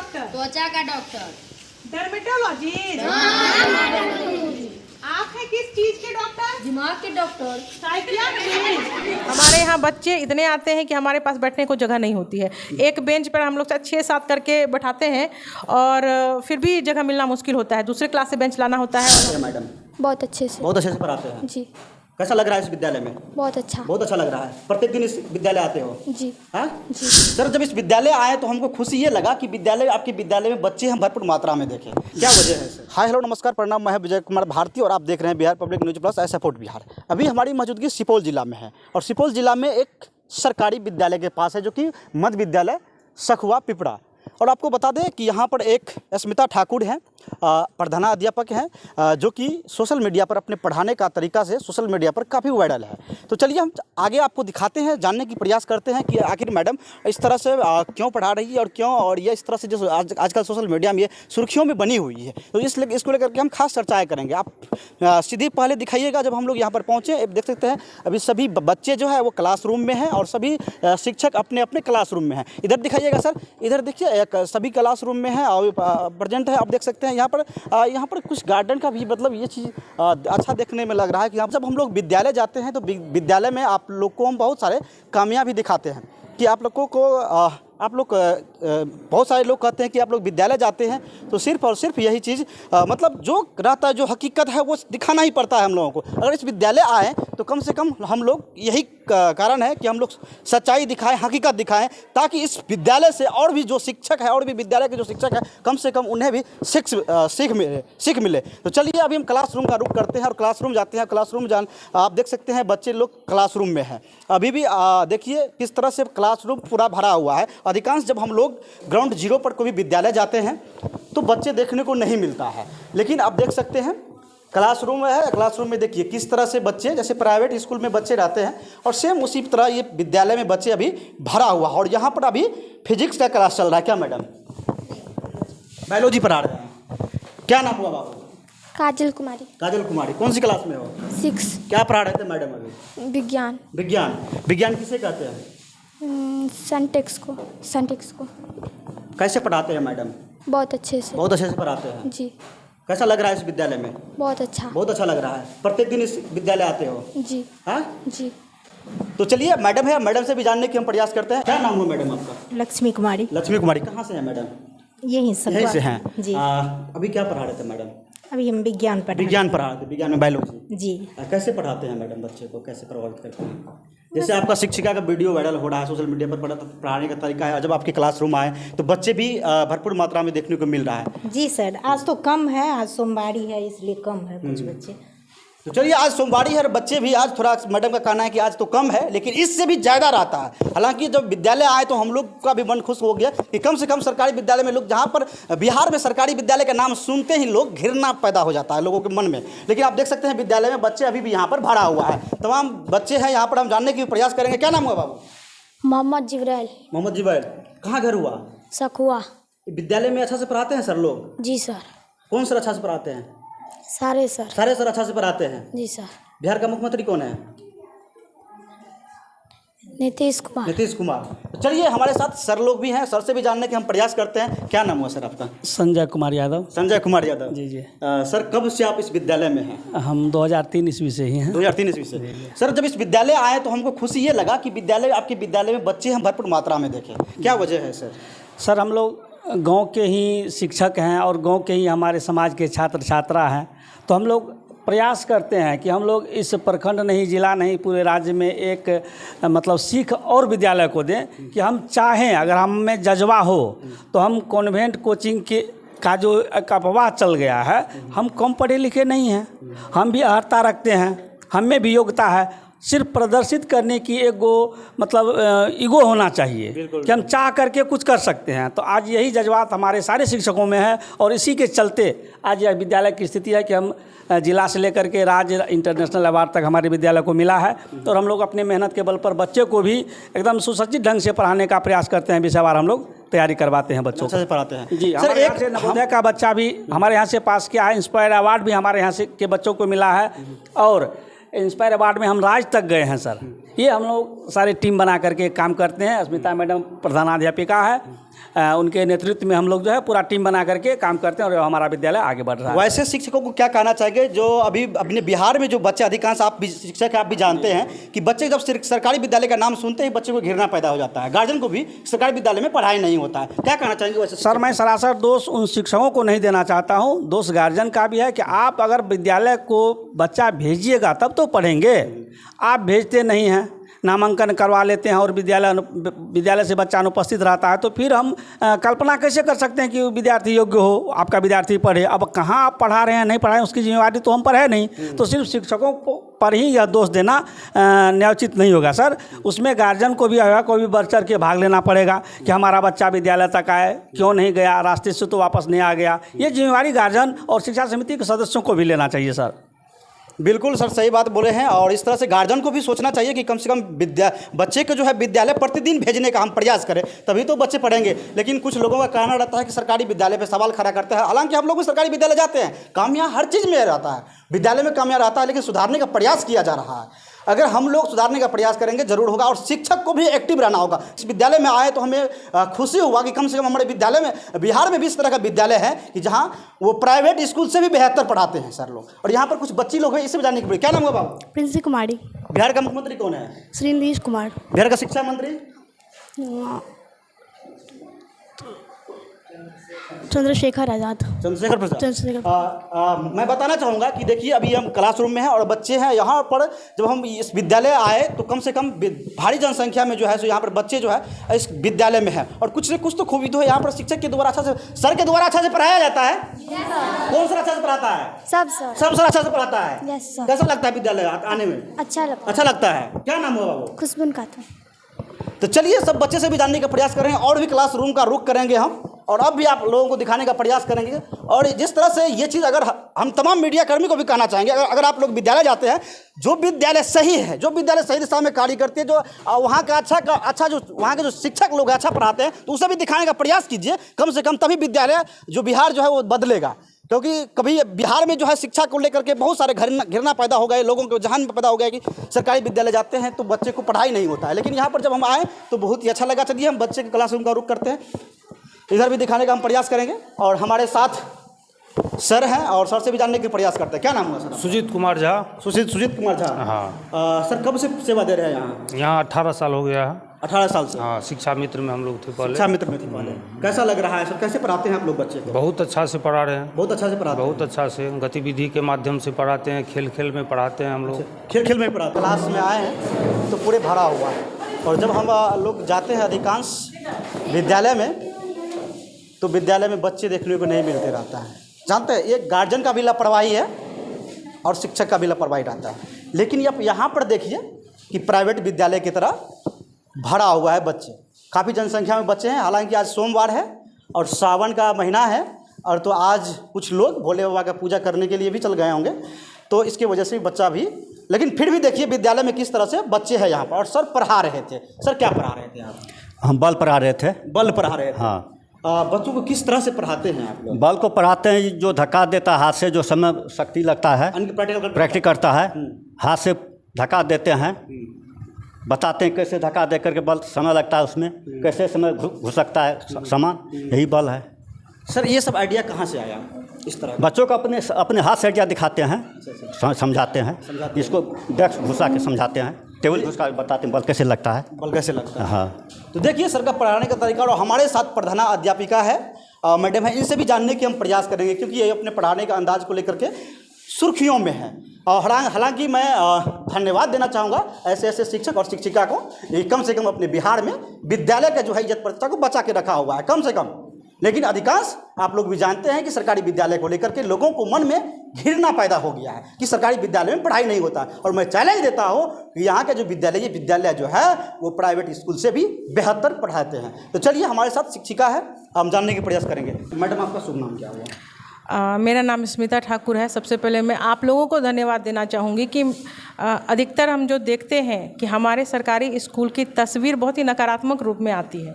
Doctor? त्वचा का doctor. Dermatologist? आप हैं किस चीज के डॉक्टर? दिमाग के डॉक्टर। साइकियाट्रिस्ट? हमारे यहाँ बच्चे इतने आते हैं कि हमारे पास बैठने को जगह नहीं होती है। एक बेंच पर हम लोग 6-7 करके बैठाते हैं और फिर भी जगह मिलना मुश्किल होता है। दूसरे क्लास से बेंच लाना होता है। मैडम बहुत अच्छे से। बहुत अच्छे से पढ़ाते हैं जी। कैसा लग रहा है इस विद्यालय में? बहुत अच्छा। बहुत अच्छा लग रहा है। प्रत्येक दिन इस विद्यालय आते हो? जी। हाँ जी। सर, जब इस विद्यालय आए तो हमको खुशी ये लगा कि आपके विद्यालय में बच्चे हम भरपूर मात्रा में देखें। क्या वजह है सर? हाय हेलो नमस्कार प्रणाम, मैं विजय कुमार भारती और आप देख रहे हैं Bihar public news plus I support Bihar. अभी हमारी मौजूदगी सुपौल जिला में है और सुपौल जिला में एक सरकारी विद्यालय के पास है जो कि मध्य विद्यालय सखुआ पिपरा। और आपको बता दें कि यहाँ पर एक स्मिता ठाकुर हैं, प्रधानाध्यापक हैं, जो कि सोशल मीडिया पर अपने पढ़ाने का तरीका से सोशल मीडिया पर काफ़ी वायरल है। तो चलिए हम आगे आपको दिखाते हैं, जानने की प्रयास करते हैं कि आखिर मैडम इस तरह से क्यों पढ़ा रही है और क्यों, और ये इस तरह से जो आजकल सोशल मीडिया में ये सुर्खियों में बनी हुई है, तो इसको लेकर के हम खास चर्चाएँ करेंगे। आप सीधी पहले दिखाइएगा जब हम लोग यहाँ पर पहुँचे, देख सकते हैं अभी सभी बच्चे जो है वो क्लासरूम में हैं और सभी शिक्षक अपने अपने क्लासरूम में हैं। इधर दिखाइएगा सर, इधर देखिए सभी क्लासरूम में हैं और प्रेजेंट है। आप देख सकते हैं यहाँ पर कुछ गार्डन का भी मतलब ये चीज़ अच्छा देखने में लग रहा है कि जब हम लोग विद्यालय जाते हैं तो विद्यालय में आप लोग को हम बहुत सारे कामयाब भी दिखाते हैं कि आप लोगों को बहुत सारे लोग कहते हैं कि आप लोग विद्यालय जाते हैं तो सिर्फ और सिर्फ यही चीज़ मतलब जो रहता है, जो हकीकत है वो दिखाना ही पड़ता है हम लोगों को। अगर इस विद्यालय आए तो कम से कम हम लोग यही कारण है कि हम लोग सच्चाई दिखाएं, हकीकत दिखाएं, ताकि इस विद्यालय से और भी जो शिक्षक है और भी विद्यालय के जो शिक्षक है कम से कम उन्हें भी सीख मिले। तो चलिए अभी हम क्लासरूम का रुख करते हैं और क्लासरूम जाते हैं। क्लासरूम आप देख सकते हैं बच्चे लोग क्लासरूम में हैं। अभी भी देखिए किस तरह से क्लासरूम पूरा भरा हुआ है। अधिकांश जब हम लोग ग्राउंड जीरो पर कोई विद्यालय जाते हैं तो बच्चे देखने को नहीं मिलता है, लेकिन आप देख सकते हैं क्लासरूम है। क्लासरूम में देखिए किस तरह से बच्चे, जैसे प्राइवेट स्कूल में बच्चे रहते हैं और सेम उसी तरह ये विद्यालय में बच्चे अभी भरा हुआ है। और यहाँ पर अभी फिजिक्स का क्लास चल रहा है। क्या मैडम? बायोलॉजी पढ़ा रहे हैं। क्या नाम हुआ बाबू? काजल कुमारी। काजल कुमारी, कौन सी क्लास में हो? 6। क्या पढ़ा रहे थे मैडम अभी? विज्ञान। विज्ञान किसे कहते हैं? सेंटेक्स को। कैसे पढ़ाते हैं मैडम? बहुत अच्छे से। बहुत अच्छे से पढ़ाते हैं। जी। कैसा लग रहा है इस विद्यालय में? बहुत अच्छा। बहुत अच्छा लग रहा है। प्रत्येक दिन इस विद्यालय आते हो? जी। हाँ जी। तो चलिए मैडम है, मैडम से भी जानने की हम प्रयास करते हैं। क्या नाम हुआ मैडम आपका? लक्ष्मी कुमारी। लक्ष्मी कुमारी, कहाँ से हैं मैडम? यहीं से हैं जी। अभी क्या पढ़ा रहे थे मैडम? अभी हम विज्ञान पढ़ा रहे थे, विज्ञान में बायोलॉजी जी। कैसे पढ़ाते हैं मैडम? बच्चे को कैसे प्रभावित करते हैं? जैसे आपका शिक्षिका का वीडियो वायरल हो रहा है, सोशल मीडिया पर पढ़ाने का तरीका है, जब आपके क्लासरूम आए तो बच्चे भी भरपूर मात्रा में देखने को मिल रहा है। जी सर, आज तो कम है, आज सोमवारी है इसलिए कम है कुछ बच्चे। तो चलिए आज सोमवारी है और बच्चे भी आज थोड़ा, मैडम का कहना है कि आज तो कम है लेकिन इससे भी ज़्यादा रहता है। हालांकि जब विद्यालय आए तो हम लोग का भी मन खुश हो गया कि कम से कम सरकारी विद्यालय में लोग, जहाँ पर बिहार में सरकारी विद्यालय का नाम सुनते ही लोग घृणा पैदा हो जाता है लोगों के मन में। लेकिन आप देख सकते हैं विद्यालय में बच्चे अभी भी यहाँ पर भरा हुआ है, तमाम बच्चे हैं यहाँ पर। हम जानने की प्रयास करेंगे। क्या नाम हुआ बाबू? मोहम्मद जिब्राइल। मोहम्मद जिब्राइल, कहाँ घर हुआ? सखुआ। विद्यालय में अच्छा से पढ़ाते हैं सर लोग? जी सर। कौन सर अच्छा से पढ़ाते हैं? सारे सर अच्छा से पढ़ाते हैं। जी सर। बिहार का मुख्यमंत्री कौन है? नीतीश कुमार। तो चलिए हमारे साथ सर लोग भी हैं, सर से भी जानने के हम प्रयास करते हैं। क्या नाम हुआ सर आपका? संजय कुमार यादव। जी। सर कब से आप इस विद्यालय में हैं? हम 2003 ईस्वी से ही हैं। 2003 ईस्वी से। सर जब इस विद्यालय आए तो हमको खुशी ये लगा कि आपके विद्यालय में बच्चे हम भरपूर मात्रा में देखें। क्या वजह है सर? सर हम लोग गांव के ही शिक्षक हैं और गांव के ही हमारे समाज के छात्र छात्रा हैं, तो हम लोग प्रयास करते हैं कि हम लोग इस प्रखंड नहीं, जिला नहीं, पूरे राज्य में एक मतलब सीख और विद्यालय को दें कि हम चाहें, अगर हम में जज्बा हो तो हम कॉन्वेंट कोचिंग के का जो अफवाह चल गया है, हम कम पढ़े लिखे नहीं हैं, हम भी अर्हता रखते हैं, हम में भी योग्यता है। सिर्फ प्रदर्शित करने की एगो मतलब ईगो होना चाहिए कि हम चाह करके कुछ कर सकते हैं। तो आज यही जज्बात हमारे सारे शिक्षकों में है और इसी के चलते आज यह विद्यालय की स्थिति है कि हम जिला से लेकर के राज्य इंटरनेशनल अवार्ड तक हमारे विद्यालय को मिला है। और हम लोग अपने मेहनत के बल पर बच्चे को भी एकदम सुसज्जित ढंग से पढ़ाने का प्रयास करते हैं। विषयवार हम लोग तैयारी करवाते हैं, बच्चों से पढ़ाते हैं। जी, हमारे यहाँ से नवोदय का बच्चा भी हमारे यहाँ से पास किया है, इंस्पायर अवार्ड भी हमारे यहाँ से के बच्चों को मिला है और इंस्पायर अवार्ड में हम राज्य तक गए हैं सर। ये हम लोग सारे टीम बना करके काम करते हैं। अस्मिता मैडम प्रधानाध्यापिका है उनके नेतृत्व में हम लोग जो है पूरा टीम बना करके काम करते हैं और हमारा विद्यालय आगे बढ़ रहा है। वैसे शिक्षकों को क्या कहना चाहेंगे जो अभी अपने बिहार में जो बच्चे अधिकांश आप भी शिक्षक आप भी जानते हैं कि बच्चे जब सरकारी विद्यालय का नाम सुनते ही बच्चे को घृणा पैदा हो जाता है, गार्जियन को भी सरकारी विद्यालय में पढ़ाई नहीं होता है। क्या कहना चाहेंगे वैसे? सर, मैं सरासर दोष उन शिक्षकों को नहीं देना चाहता हूँ, दोष गार्जियन का भी है कि आप अगर विद्यालय को बच्चा भेजिएगा तब तो पढ़ेंगे, आप भेजते नहीं हैं, नामांकन करवा लेते हैं और विद्यालय से बच्चा अनुपस्थित रहता है, तो फिर हम कल्पना कैसे कर सकते हैं कि विद्यार्थी योग्य हो, आपका विद्यार्थी पढ़े। अब कहाँ आप पढ़ा रहे हैं नहीं पढ़ा रहे हैं उसकी जिम्मेवारी तो हम पर है नहीं, तो सिर्फ शिक्षकों पर ही यह दोष देना न्यायोचित नहीं होगा सर। उसमें गार्जियन को भी कोई भी बढ़ चढ़ के भाग लेना पड़ेगा कि हमारा बच्चा विद्यालय तक आए, क्यों नहीं गया, रास्ते से तो वापस नहीं आ गया। ये जिम्मेवारी गार्जियन और शिक्षा समिति के सदस्यों को भी लेना चाहिए सर। बिल्कुल सर, सही बात बोले हैं। और इस तरह से गार्जियन को भी सोचना चाहिए कि कम से कम बच्चे को जो है विद्यालय प्रतिदिन भेजने का हम प्रयास करें, तभी तो बच्चे पढ़ेंगे। लेकिन कुछ लोगों का कहना रहता है कि सरकारी विद्यालय पे सवाल खड़ा करते हैं। हालांकि हम लोग भी सरकारी विद्यालय जाते हैं, काम यहाँ हर चीज़ में रहता है, विद्यालय में काम यहाँ रहता है, लेकिन सुधारने का प्रयास किया जा रहा है। अगर हम लोग सुधारने का प्रयास करेंगे जरूर होगा, और शिक्षक को भी एक्टिव रहना होगा। इस विद्यालय में आए तो हमें खुशी हुआ कि कम से कम हमारे विद्यालय में, बिहार में भी इस तरह का विद्यालय है कि जहाँ वो प्राइवेट स्कूल से भी बेहतर पढ़ाते हैं सर लोग। और यहाँ पर कुछ बच्ची लोग हैं, इससे भी जानने की पड़ी। क्या नाम होगा बाबू? प्रिंसी कुमारी। बिहार का मुख्यमंत्री कौन है? श्री नीतीश कुमार। बिहार का शिक्षा मंत्री? चंद्रशेखर आजाद। चंद्रशेखर प्रसाद। मैं बताना चाहूँगा कि देखिए अभी हम क्लासरूम में हैं और बच्चे हैं यहाँ पर। जब हम इस विद्यालय आए तो कम से कम भारी जनसंख्या में जो है सो यहाँ पर बच्चे जो है इस विद्यालय में है, और कुछ न कुछ तो खूबी तो है यहाँ पर। शिक्षक के द्वारा अच्छा से, सर के द्वारा अच्छा से पढ़ाया जाता है। कौन सर अच्छा से पढ़ाता है? सब सर। सब सर अच्छा से पढ़ाता है। Yes sir. कैसा लगता है विद्यालय आने में? अच्छा लगता है। क्या नाम होगा वो? खुशबू खातून। तो चलिए सब बच्चे से भी जानने का प्रयास करेंगे और भी क्लासरूम का रुख करेंगे हम, और अब भी आप लोगों को दिखाने का प्रयास करेंगे। और जिस तरह से ये चीज़ अगर हम तमाम मीडिया कर्मी को भी कहना चाहेंगे, अगर आप लोग विद्यालय जाते हैं, जो विद्यालय सही है, जो विद्यालय सही दिशा में कार्य करती है, जो वहाँ का अच्छा जो वहाँ के जो शिक्षक लोग अच्छा पढ़ाते हैं, तो उसे भी दिखाने का प्रयास कीजिए कम से कम। तभी विद्यालय जो बिहार जो है वो बदलेगा। क्योंकि कभी बिहार में जो है शिक्षा को लेकर के बहुत सारे घृणा पैदा हो गए, लोगों के जहन में पैदा हो गया कि सरकारी विद्यालय जाते हैं तो बच्चे को पढ़ाई नहीं होता है। लेकिन यहाँ पर जब हम आए तो बहुत ही अच्छा लगा। चलिए हम बच्चे के क्लासरूम का रुख करते हैं, इधर भी दिखाने का हम प्रयास करेंगे। और हमारे साथ सर हैं और सर से भी जानने के प्रयास करते हैं। क्या नाम हुआ सर? सुजीत कुमार झा। सुजीत कुमार झा। हाँ। सर कब से सेवा दे रहे हैं यहाँ 18 साल हो गया है। 18 साल से? हाँ, शिक्षा मित्र में हम लोग थे पहले। शिक्षा मित्र में थे पहले। कैसा लग रहा है सर? कैसे पढ़ाते हैं आप लोग बच्चे को? बहुत अच्छा से पढ़ा रहे हैं। बहुत अच्छा से पढ़ाते हैं? बहुत अच्छा से गतिविधि के माध्यम से पढ़ाते हैं, खेल खेल में पढ़ाते हैं हम लोग। खेल में पढ़ाते। क्लास में आए हैं तो पूरे भरा हुआ है, और जब हम लोग जाते हैं अधिकांश विद्यालय में तो विद्यालय में बच्चे देखने को नहीं मिलते रहता है। जानते हैं एक गार्जियन का भी लापरवाही है और शिक्षक का भी लापरवाही रहता है। लेकिन आप यहाँ पर देखिए कि प्राइवेट विद्यालय की तरह भरा हुआ है बच्चे, काफ़ी जनसंख्या में बच्चे हैं। हालांकि आज सोमवार है और सावन का महीना है, और तो आज कुछ लोग भोले बाबा का पूजा करने के लिए भी चल गए होंगे, तो इसकी वजह से बच्चा भी, लेकिन फिर भी देखिए विद्यालय में किस तरह से बच्चे हैं यहाँ पर। और सर पढ़ा रहे थे। सर क्या पढ़ा रहे थे आप? हम बल पढ़ा रहे थे। बल पढ़ा रहे थे। हाँ। बच्चों को किस तरह से पढ़ाते हैं आप लोग? बल को पढ़ाते हैं जो धक्का देता है हाथ से, जो समय शक्ति लगता है प्रैक्टिस करता है, हाथ से धक्का देते हैं, बताते हैं कैसे धक्का दे करके बल समय लगता है उसमें, कैसे समय घुसकता है सामान, यही बल है। सर ये सब आइडिया कहाँ से आया इस तरह? बच्चों को अपने हाथ से आइडिया दिखाते हैं, समझाते हैं, इसको डेस्क घुसा के समझाते हैं, टेबल घुसा बताते हैं बल कैसे लगता है। बल कैसे लगता है? हाँ। तो देखिए सर का पढ़ाने का तरीका। और हमारे साथ प्रधान अध्यापिका है मैडम है, इनसे भी जानने की हम प्रयास करेंगे, क्योंकि ये अपने पढ़ाने का अंदाज को लेकर के सुर्खियों में है। और हालांकि मैं धन्यवाद देना चाहूँगा ऐसे शिक्षक और शिक्षिका को, ये कम से कम अपने बिहार में विद्यालय का जो है इज्जत प्रतिष्ठा को बचा के रखा हुआ है कम से कम। लेकिन अधिकांश आप लोग भी जानते हैं कि सरकारी विद्यालय को लेकर के लोगों को मन में घृणा पैदा हो गया है कि सरकारी विद्यालय में पढ़ाई नहीं होता। और मैं चैलेंज देता हूँ कि यहाँ के जो विद्यालय, ये विद्यालय जो है वो प्राइवेट स्कूल से भी बेहतर पढ़ाते हैं। तो चलिए हमारे साथ शिक्षिका है, हम जानने के प्रयास करेंगे। मैडम आपका शुभ नाम क्या हुआ? मेरा नाम स्मिता ठाकुर है। सबसे पहले मैं आप लोगों को धन्यवाद देना चाहूँगी कि अधिकतर हम जो देखते हैं कि हमारे सरकारी स्कूल की तस्वीर बहुत ही नकारात्मक रूप में आती है,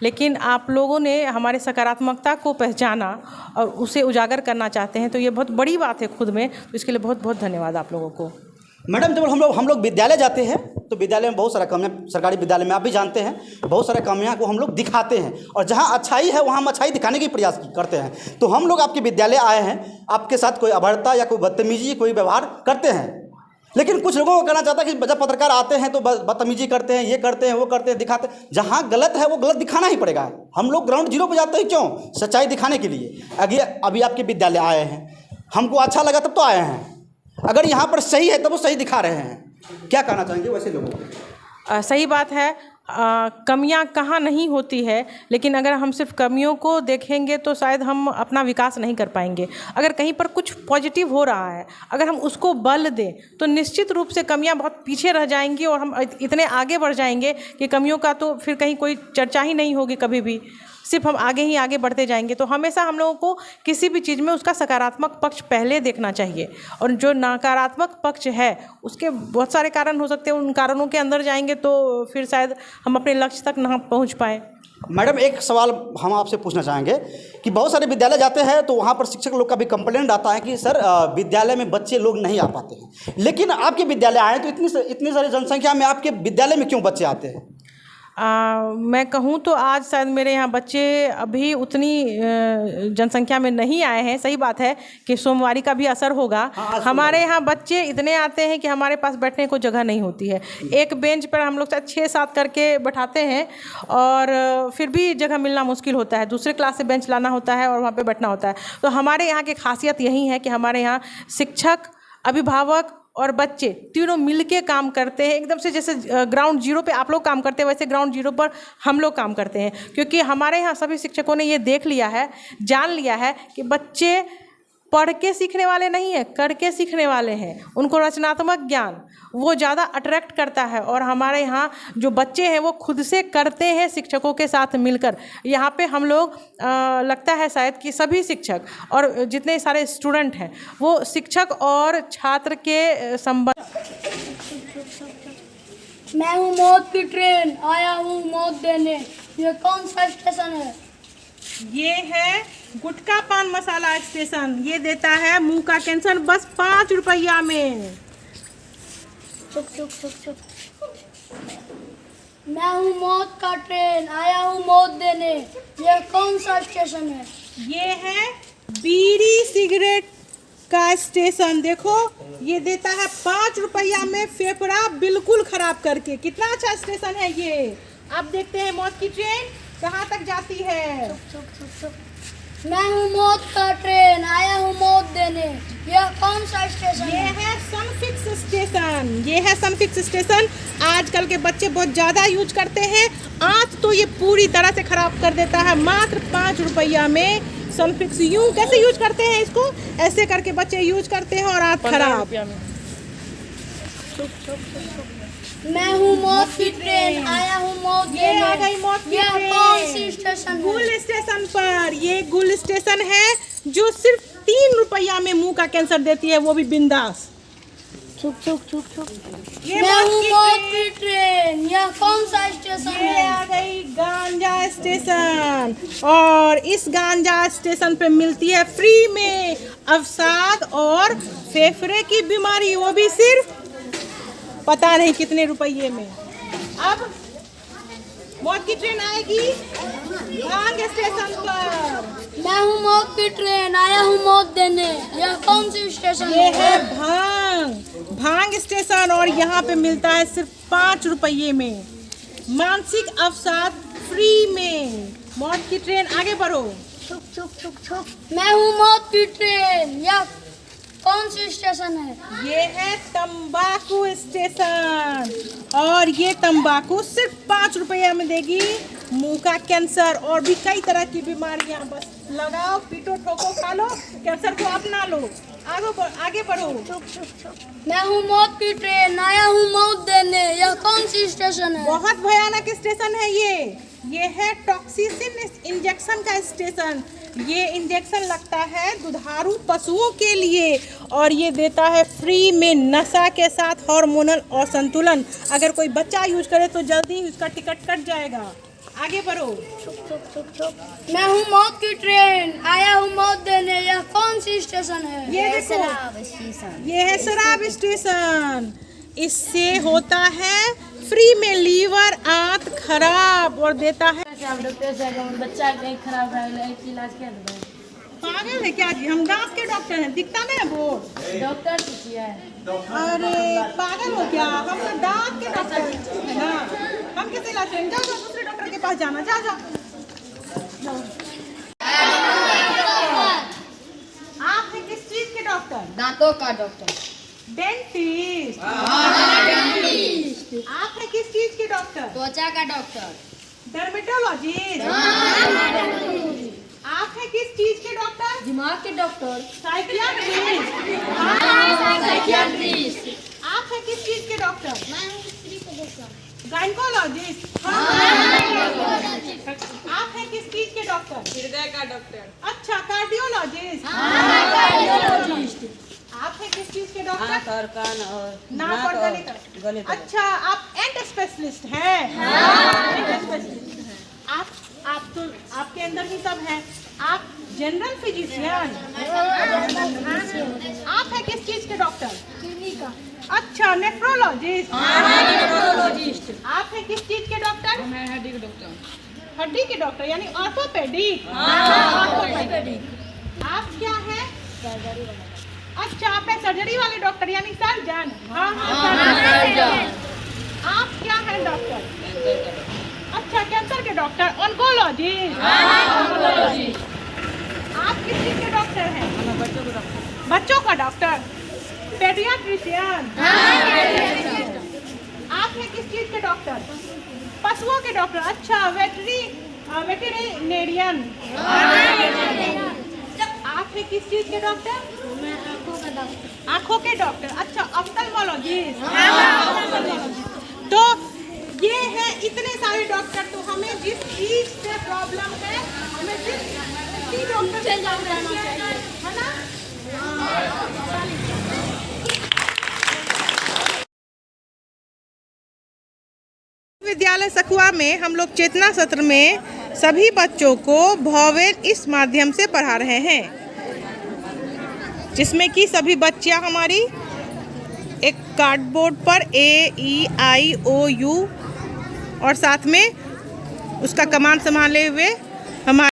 लेकिन आप लोगों ने हमारे सकारात्मकता को पहचाना और उसे उजागर करना चाहते हैं, तो ये बहुत बड़ी बात है खुद में। तो इसके लिए बहुत बहुत धन्यवाद आप लोगों को। मैडम जब हम लोग विद्यालय जाते हैं तो विद्यालय में बहुत सारा कमियाँ, सरकारी विद्यालय में आप भी जानते हैं, बहुत सारे कमियाँ को हम लोग दिखाते हैं और जहाँ अच्छाई है वहाँ हम अच्छाई दिखाने की प्रयास करते हैं। तो हम लोग आपके विद्यालय आए हैं, आपके साथ कोई अभद्रता या कोई बदतमीजी कोई व्यवहार करते हैं, लेकिन कुछ लोगों को कहना चाहता है कि जब पत्रकार आते हैं तो बदतमीजी करते हैं, ये करते हैं, वो करते हैं, दिखाते हैं। जहाँ गलत है वो गलत दिखाना ही पड़ेगा। हम लोग ग्राउंड जीरो पर जाते हैं, क्यों? सच्चाई दिखाने के लिए। अभी आपके विद्यालय आए हैं, हमको अच्छा लगा तब तो आए हैं। अगर यहाँ पर सही है तब वो सही दिखा रहे हैं। क्या कहना चाहेंगे वैसे लोगों को? सही बात है, कमियां कहाँ नहीं होती है, लेकिन अगर हम सिर्फ कमियों को देखेंगे तो शायद हम अपना विकास नहीं कर पाएंगे। अगर कहीं पर कुछ पॉजिटिव हो रहा है, अगर हम उसको बल दें तो निश्चित रूप से कमियां बहुत पीछे रह जाएंगी और हम इतने आगे बढ़ जाएंगे कि कमियों का तो फिर कहीं कोई चर्चा ही नहीं होगी कभी भी, सिर्फ हम आगे ही आगे बढ़ते जाएंगे। तो हमेशा हम लोगों को किसी भी चीज़ में उसका सकारात्मक पक्ष पहले देखना चाहिए, और जो नकारात्मक पक्ष है उसके बहुत सारे कारण हो सकते हैं, उन कारणों के अंदर जाएंगे तो फिर शायद हम अपने लक्ष्य तक ना पहुंच पाए। मैडम एक सवाल हम आपसे पूछना चाहेंगे कि बहुत सारे विद्यालय जाते हैं तो वहाँ पर शिक्षक लोग का भी कंप्लेंट आता है कि सर विद्यालय में बच्चे लोग नहीं आ पाते हैं, लेकिन आपके विद्यालय आए तो इतनी सारी जनसंख्या में आपके विद्यालय में क्यों बच्चे आते हैं? मैं कहूँ तो आज शायद मेरे यहाँ बच्चे अभी उतनी जनसंख्या में नहीं आए हैं। सही बात है कि सोमवारी का भी असर होगा। हमारे यहाँ बच्चे इतने आते हैं कि हमारे पास बैठने को जगह नहीं होती है। एक बेंच पर हम लोग शायद 6-7 करके बैठाते हैं और फिर भी जगह मिलना मुश्किल होता है। दूसरे क्लास से बेंच लाना होता है और वहाँ पर बैठना होता है। तो हमारे यहाँ की खासियत यही है कि हमारे यहाँ शिक्षक, अभिभावक और बच्चे तीनों मिलके काम करते हैं। एकदम से जैसे ग्राउंड जीरो पे आप लोग काम करते हैं वैसे ग्राउंड जीरो पर हम लोग काम करते हैं, क्योंकि हमारे यहाँ सभी शिक्षकों ने ये देख लिया है, जान लिया है कि बच्चे पढ़ के सीखने वाले नहीं हैं, करके सीखने वाले हैं। उनको रचनात्मक ज्ञान वो ज़्यादा अट्रैक्ट करता है और हमारे यहाँ जो बच्चे हैं वो खुद से करते हैं शिक्षकों के साथ मिलकर। यहाँ पे हम लोग लगता है शायद कि सभी शिक्षक और जितने सारे स्टूडेंट हैं वो शिक्षक और छात्र के संबंध। मैं हूँ मौत की ट्रेन, आया हूँ मौत देने, ये कौन सा स्टेशन है? ये है गुटखा पान मसाला स्टेशन। ये देता है मुंह का कैंसर बस 5 रुपया में। चुप चुप चुप चुप। मैं हूँ मौत का ट्रेन, आया हूँ मौत देने, ये कौन सा स्टेशन है? ये है बीड़ी सिगरेट का स्टेशन। देखो ये देता है 5 रुपया में फेफड़ा बिल्कुल खराब करके। कितना अच्छा स्टेशन है ये। आप देखते हैं मौत की ट्रेन कहाँ तक जाती है। चुप चुप चुप चुप। मैं हूँ मौत का ट्रेन, आया हूँ मौत देने, यह कौन सा स्टेशन ये है सनफिक्स स्टेशन। ये है सनफिक्स स्टेशन। आजकल के बच्चे बहुत ज़्यादा यूज करते हैं। आँख तो ये पूरी तरह से खराब कर देता है। मात्र 5 रुपया में सनफिक्स। यूँ कैसे यूज करते हैं इसको? ऐसे करके बच्चे यूज करते हैं और आँख खराब। मैं हूँ मौत की ट्रेन, आया हूँ मौत देने, ये आ गई मौत की यह ट्रेन। कौन सी स्टेशन है? गुल स्टेशन पर। ये गुल स्टेशन है जो सिर्फ 3 रुपया में मुंह का कैंसर देती है, वो भी बिंदास। चुप चुप चुप चुप। ये मैं हूँ मौत ट्रेन। की ट्रेन, यह कौन सा स्टेशन ये है? आ गई गांजा स्टेशन। और इस गांजा स्टेशन पे मिलती है फ्री में अवसाद और फेफड़े की बीमारी, वो भी सिर्फ पता नहीं कितने रुपये में। अब मौत की ट्रेन आएगी भांग स्टेशन पर। मैं हूँ मौत की ट्रेन, आया हूँ मौत देने, यह कौन सी स्टेशन ये है भांग स्टेशन और यहाँ पे मिलता है सिर्फ 5 रुपये में मानसिक अवसाद फ्री में। मौत की ट्रेन, आगे बढ़ो। चुप चुप चुप चुप। मैं हूँ मौत की ट्रेन, यह कौन सी स्टेशन है? ये है तंबाकू स्टेशन और ये तंबाकू सिर्फ 5 रुपये में देगी मुंह का कैंसर और भी कई तरह की बीमारियां। बस लगाओ, पीटो, ठोको, खा लो, कैंसर को अपना लो। आगे बढ़ो। चुप चुप चुप। मैं हूँ मौत की ट्रेन, आया हूँ मौत देने, यह कौन सी स्टेशन है? बहुत भयानक स्टेशन है ये है टॉक्सिसिन इंजेक्शन का स्टेशन। ये इंजेक्शन लगता है दुधारू पशुओं के लिए और ये देता है फ्री में नशा के साथ हार्मोनल असंतुलन। अगर कोई बच्चा यूज करे तो जल्दी ही उसका टिकट कट जाएगा। आगे बढ़ो। मैं हूँ मौत की ट्रेन, आया हूँ मौत देने, यह कौन सी स्टेशन है? ये देखो, ये है शराब स्टेशन। इससे होता है फ्री में लीवर आंत खराब और देता है। बच्चा कहीं खराब है, इलाज क्या दे? पागल है क्या जी? हम दांत के डॉक्टर हैं, दिखता नहीं है बोर्ड? डॉक्टर से किया है। अरे पागल हो क्या? हम तो दांत के डॉक्टर है ना, हम कैसे इलाज करेंगे? जाओ दूसरे डॉक्टर के पास जाना, जाओ जाओ। आप है किस चीज के डॉक्टर? दांतों का डॉक्टर। डेंटिस्ट। आप है किस चीज के डॉक्टर? त्वचा का डॉक्टर। डर्मेटोलॉजिस्ट। आप है किस चीज के डॉक्टर? दिमाग के डॉक्टर। साइकियाट्रिस्ट। आप है किस चीज के डॉक्टर? गायनकोलॉजिस्ट। आप है किस चीज के डॉक्टर? हृदय का डॉक्टर। अच्छा, कार्डियोलॉजिस्ट। आप है किस चीज के डॉक्टर? नाक और कान और नाक और गले का। अच्छा, आप एंड स्पेशलिस्ट हैं। आप तो आपके अंदर ही सब है। आप जनरल फिजिशियन। आप है किस चीज के डॉक्टर? किडनी का। अच्छा, नेफ्रोलॉजिस्ट। आप है किस चीज के डॉक्टर? मैं हड्डी के डॉक्टर। हड्डी के डॉक्टर यानी ऑर्थोपेडिक। आप क्या है? अच्छा, आप है सर्जरी वाले डॉक्टर यानी सर्जन। आप क्या है डॉक्टर? अच्छा, कैंसर के डॉक्टर, ऑन्कोलॉजिस्ट। आप किस चीज के डॉक्टर हैं? बच्चों के डॉक्टर। बच्चों का डॉक्टर, पेडियाट्रिशियन। आप हैं किस चीज के डॉक्टर? पशुओं के डॉक्टर। अच्छा, वेटरिनेरियन। आप हैं किस चीज के डॉक्टर? मैं आँखों का डॉक्टर। आँखों के डॉक्टर। अच्छा, ऑफ्थल्मोलॉजिस्ट। तो ये है इतने सारे डॉक्टर। तो हमें जिस चीज से प्रॉब्लम है, हमें जिस डॉक्टर से जाना चाहिए, है ना? विद्यालय सखुआ में हम लोग चेतना सत्र में सभी बच्चों को भोवेल इस माध्यम से पढ़ा रहे हैं, जिसमें कि सभी बच्चियां हमारी एक कार्डबोर्ड पर AEIOU और साथ में उसका कमांड संभाले हुए हमारे